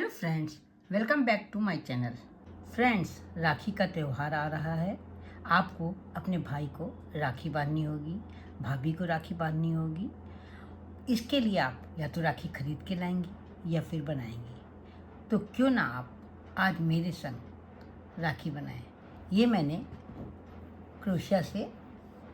Friends, welcome back to my channel. Friends, Rakhi का त्यौहार आ रहा है। आपको अपने भाई को राखी बांधनी होगी, भाभी को राखी बांधनी होगी। इसके लिए आप या तो राखी खरीद के लाएंगी या फिर बनाएंगी। तो क्यों ना आप आज मेरे संग राखी बनाएं। ये मैंने क्रोशिया से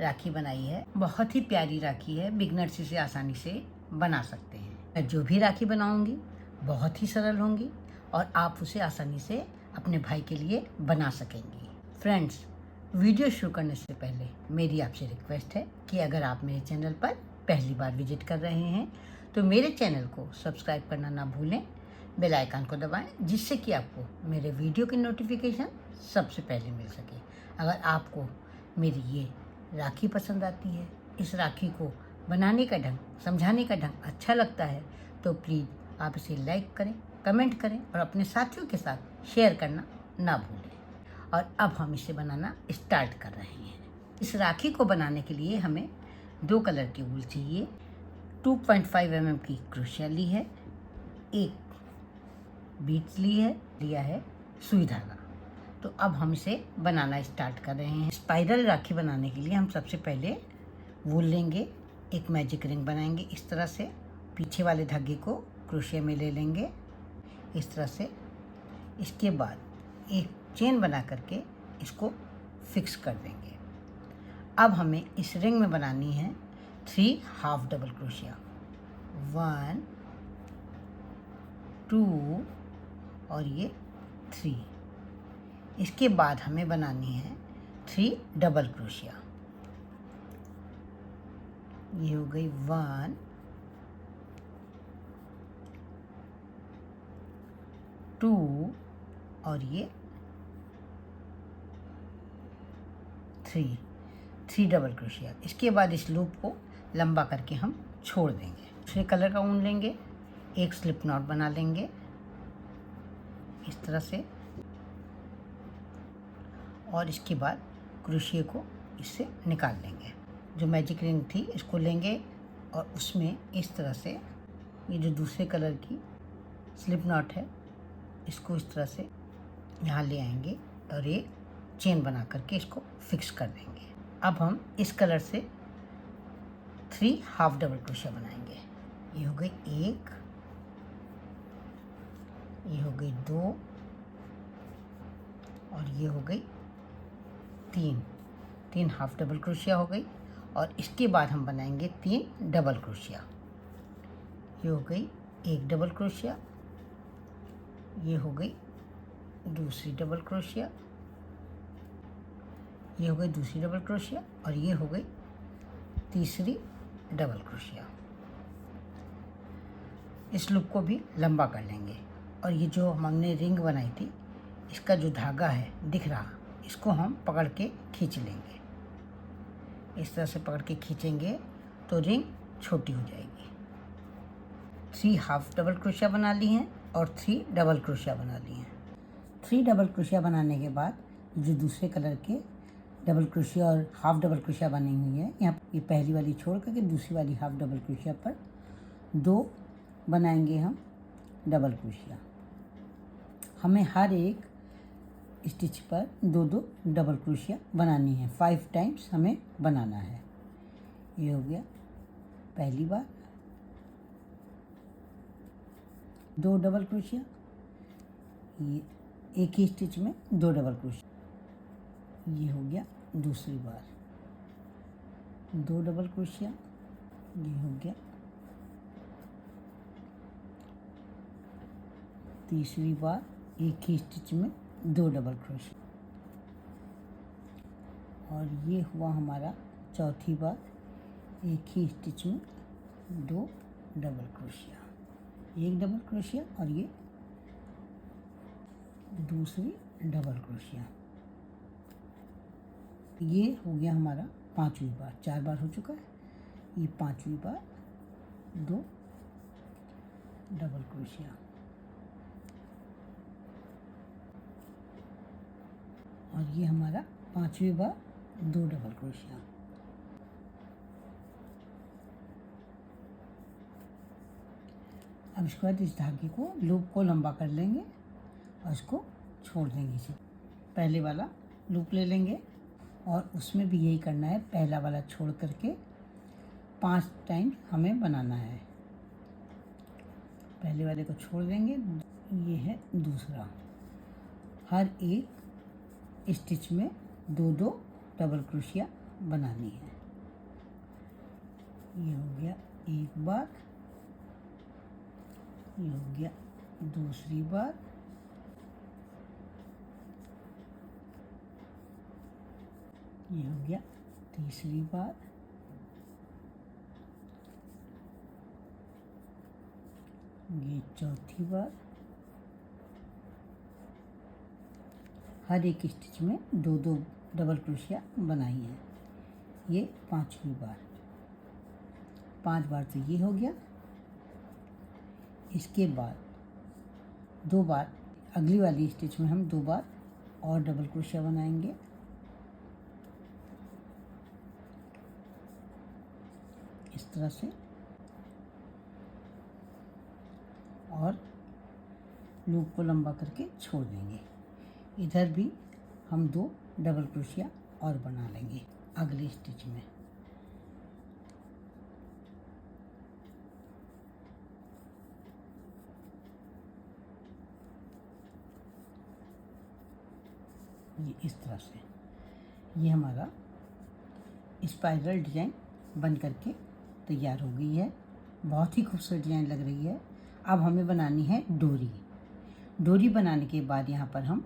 राखी बनाई है। बहुत ही प्यारी राखी है, बिगनर्स इसे आसानी से बना सकते हैं। मैं जो भी राखी बनाऊंगी बहुत ही सरल होंगी और आप उसे आसानी से अपने भाई के लिए बना सकेंगी। फ्रेंड्स, वीडियो शुरू करने से पहले मेरी आपसे रिक्वेस्ट है कि अगर आप मेरे चैनल पर पहली बार विजिट कर रहे हैं तो मेरे चैनल को सब्सक्राइब करना ना भूलें, बेल आइकन को दबाएं, जिससे कि आपको मेरे वीडियो की नोटिफिकेशन सबसे पहले मिल सके। अगर आपको मेरी ये राखी पसंद आती है, इस राखी को बनाने का ढंग, समझाने का ढंग अच्छा लगता है, तो प्लीज़ आप इसे लाइक करें, कमेंट करें और अपने साथियों के साथ शेयर करना ना भूलें। और अब हम इसे बनाना स्टार्ट कर रहे हैं। इस राखी को बनाने के लिए हमें 2 कलर की वूल चाहिए, 2.5 mm की क्रोशिया ली है, एक बीट्स लिया है सुई धागा। तो अब हम इसे बनाना स्टार्ट कर रहे हैं। स्पाइरल राखी बनाने के लिए हम सबसे पहले वूल लेंगे, एक मैजिक रिंग बनाएंगे। इस तरह से पीछे वाले धागे को क्रोशिया में ले लेंगे इस तरह से। इसके बाद एक चेन बना करके इसको फिक्स कर देंगे। अब हमें इस रिंग में बनानी है 3 हाफ डबल क्रोशिया, 1 2 और ये 3। इसके बाद हमें बनानी है 3 डबल क्रोशिया। ये हो गई 1 2 और ये 3 डबल क्रोशिया। इसके बाद इस लूप को लंबा करके हम छोड़ देंगे। दूसरे कलर का ऊन लेंगे, एक स्लिप नॉट बना लेंगे इस तरह से और इसके बाद क्रोशिया को इससे निकाल लेंगे। जो मैजिक रिंग थी इसको लेंगे और उसमें इस तरह से ये जो दूसरे कलर की स्लिप नॉट है इसको इस तरह से यहाँ ले आएंगे और एक चेन बना करके इसको फिक्स कर देंगे। अब हम इस कलर से 3 हाफ डबल क्रोशिया बनाएंगे। ये हो गई 1, ये हो गई 2 और ये हो गई 3 हाफ डबल क्रोशिया हो गई। और इसके बाद हम बनाएंगे 3 डबल क्रोशिया। ये हो गई 1 डबल क्रोशिया, ये हो गई दूसरी डबल क्रोशिया, ये हो गई दूसरी डबल क्रोशिया और ये हो गई तीसरी डबल क्रोशिया। इस लूप को भी लंबा कर लेंगे और ये जो हमने रिंग बनाई थी इसका जो धागा है दिख रहा, इसको हम पकड़ के खींच लेंगे। इस तरह से पकड़ के खींचेंगे तो रिंग छोटी हो जाएगी। 3 हाफ डबल क्रोशिया बना ली हैं और 3 डबल क्रोशिया बना ली हैं। 3 डबल क्रोशिया बनाने के बाद जो दूसरे कलर के डबल क्रोशिया और हाफ डबल क्रोशिया बनी हुई है, यहाँ ये पहली वाली छोड़ करके दूसरी वाली हाफ डबल क्रोशिया पर 2 बनाएंगे हम डबल क्रोशिया। हमें हर एक स्टिच पर 2 डबल क्रोशिया बनानी है। 5 टाइम्स हमें बनाना है। ये हो गया पहली बार 2 डबल क्रोशिया, ये एक ही स्टिच में 2 डबल क्रोशिया। ये हो गया दूसरी बार 2 डबल क्रोशिया, ये हो गया तीसरी बार एक ही स्टिच में 2 डबल क्रोशिया। और ये हुआ हमारा चौथी बार एक ही स्टिच में 2 डबल क्रोशिया, 1 डबल क्रोशिया और ये दूसरी डबल क्रोशिया। ये हो गया हमारा 5वीं बार। 4 बार हो चुका है। ये 5वीं बार 2 डबल क्रोशिया और ये हमारा 5वीं बार 2 डबल क्रोशिया। अब इसके बाद इस धागे को लूप को लंबा कर लेंगे और इसको छोड़ देंगे। इसी पहले वाला लूप ले लेंगे और उसमें भी यही करना है, पहला वाला छोड़ करके 5 टाइम हमें बनाना है। पहले वाले को छोड़ देंगे, ये है दूसरा। हर एक स्टिच में 2-2 डबल क्रोशिया बनानी है। ये हो गया एक बार, ये हो गया दूसरी बार, ये हो गया तीसरी बार, ये चौथी बार। हर एक स्टिच में 2-2 डबल क्रोशिया बनाई है। ये 5वीं बार। 5 बार तो ये हो गया। इसके बाद 2 बार अगली वाली स्टिच में हम 2 बार और डबल क्रोशिया बनाएंगे। इस तरह से, और लूप को लंबा करके छोड़ देंगे। इधर भी हम 2 डबल क्रोशिया और बना लेंगे अगली स्टिच में। ये इस तरह से, ये हमारा स्पाइरल डिजाइन बन करके तैयार हो गई है। बहुत ही खूबसूरत डिजाइन लग रही है। अब हमें बनानी है डोरी। डोरी बनाने के बाद यहाँ पर हम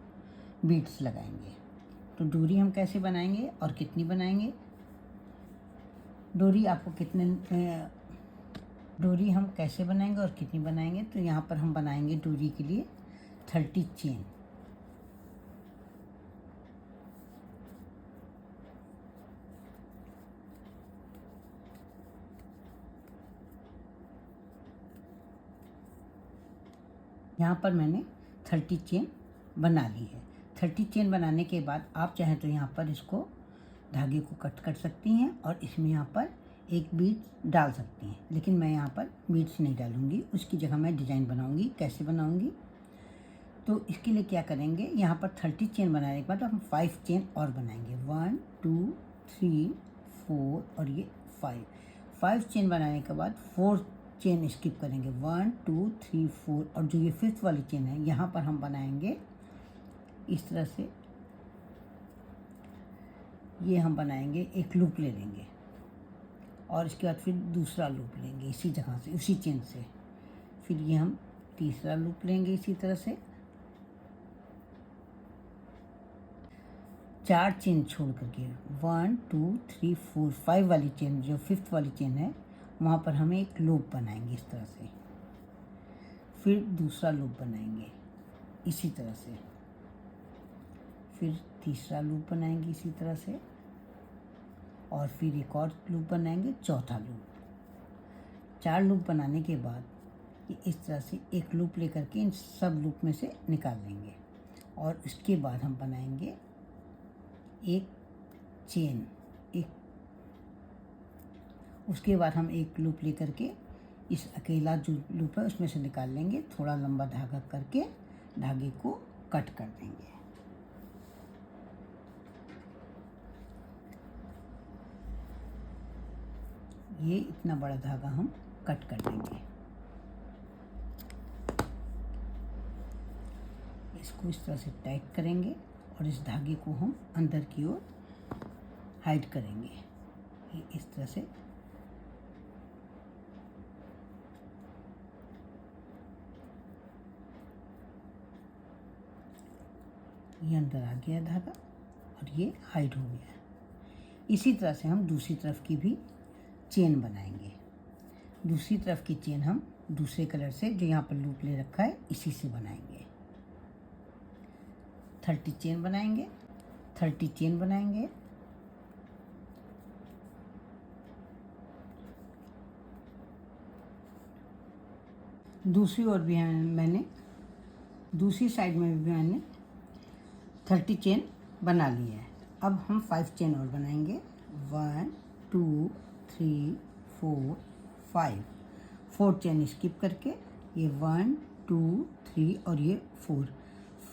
बीड्स लगाएंगे। तो डोरी हम कैसे बनाएंगे और कितनी बनाएंगे? डोरी आपको डोरी हम कैसे बनाएंगे और कितनी बनाएंगे? तो यहाँ पर हम बनाएंगे डोरी के लिए 30 चेन। यहाँ पर मैंने 30 चेन बना ली है। 30 चेन बनाने के बाद आप चाहें तो यहाँ पर इसको धागे को कट कर सकती हैं और इसमें यहाँ पर एक बीड डाल सकती हैं, लेकिन मैं यहाँ पर बीड्स नहीं डालूँगी। उसकी जगह मैं डिज़ाइन बनाऊँगी। कैसे बनाऊँगी? तो इसके लिए क्या करेंगे, यहाँ पर 30 चेन बनाने के बाद हम 5 चेन और बनाएंगे। 1 2 3 4 और ये 5 चेन बनाने के बाद 4 चेन स्किप करेंगे। 1 2 3 4 और जो ये 5th वाली चेन है यहाँ पर हम बनाएंगे इस तरह से। ये हम बनाएंगे, एक लूप ले लेंगे और इसके बाद फिर दूसरा लूप लेंगे इसी जगह से, उसी चेन से। फिर ये हम तीसरा लूप लेंगे इसी तरह से। 4 चेन छोड़ करके 1 2 3 4 5 वाली चेन, जो 5th वाली चेन है वहाँ पर हमें एक लूप बनाएंगे इस तरह से। फिर दूसरा लूप बनाएंगे इसी तरह से। फिर तीसरा लूप बनाएंगे इसी तरह से और फिर एक और लूप बनाएंगे, चौथा लूप। 4 लूप बनाने के बाद ये इस तरह से एक लूप लेकर के इन सब लूप में से निकाल लेंगे और इसके बाद हम बनाएंगे एक चेन। उसके बाद हम एक लूप लेकर के इस अकेला जो लूप है उसमें से निकाल लेंगे। थोड़ा लंबा धागा करके धागे को कट कर देंगे। ये इतना बड़ा धागा हम कट कर देंगे। इसको इस तरह से टाइट करेंगे और इस धागे को हम अंदर की ओर हाइड करेंगे। ये इस तरह से ये अंदर आ गया धागा और ये हाइड हो गया। इसी तरह से हम दूसरी तरफ की भी चेन बनाएंगे। दूसरी तरफ की चेन हम दूसरे कलर से, जो यहाँ पर लूप ले रखा है, इसी से बनाएंगे। 30 चेन बनाएंगे। 30 चेन बनाएंगे। दूसरी ओर भी मैंने, दूसरी साइड में भी मैंने 30 चेन बना ली है। अब हम 5 चेन और बनाएंगे। 1 2 3 4 5। 4 चेन स्किप करके ये 1 2 3 और ये 4,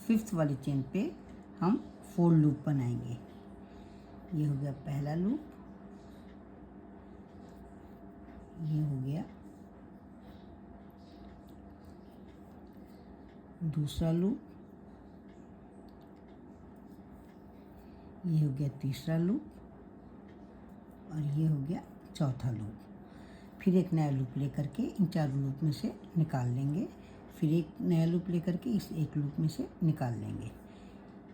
5th वाली चेन पे हम 4 लूप बनाएंगे। ये हो गया पहला लूप, ये हो गया दूसरा लूप, ये हो गया तीसरा लूप और ये हो गया चौथा लूप। फिर एक नया लूप लेकर के इन चारों लूप में से निकाल लेंगे, फिर एक नया लूप लेकर के इस एक लूप में से निकाल लेंगे।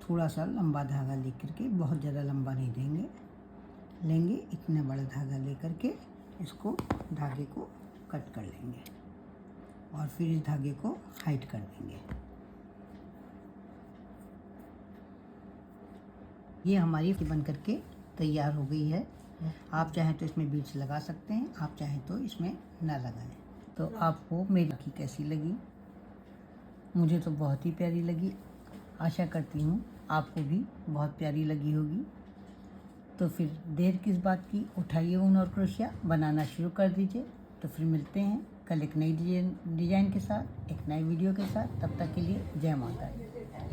थोड़ा सा लंबा धागा लेकर के, बहुत ज़्यादा लंबा नहीं लेंगे, इतना बड़ा धागा लेकर के इसको धागे को कट कर लेंगे और फिर इस धागे को हाइट कर देंगे। ये हमारी बन करके तैयार हो गई है। आप चाहें तो इसमें बीड्स लगा सकते हैं, आप चाहें तो इसमें ना लगाएं। तो आपको मेरी राखी कैसी लगी? मुझे तो बहुत ही प्यारी लगी। आशा करती हूँ आपको भी बहुत प्यारी लगी होगी। तो फिर देर किस बात की, उठाइए ऊन और क्रोशिया, बनाना शुरू कर दीजिए। तो फिर मिलते हैं कल एक नई डिजाइन के साथ, एक नए वीडियो के साथ। तब तक के लिए जय माता दी।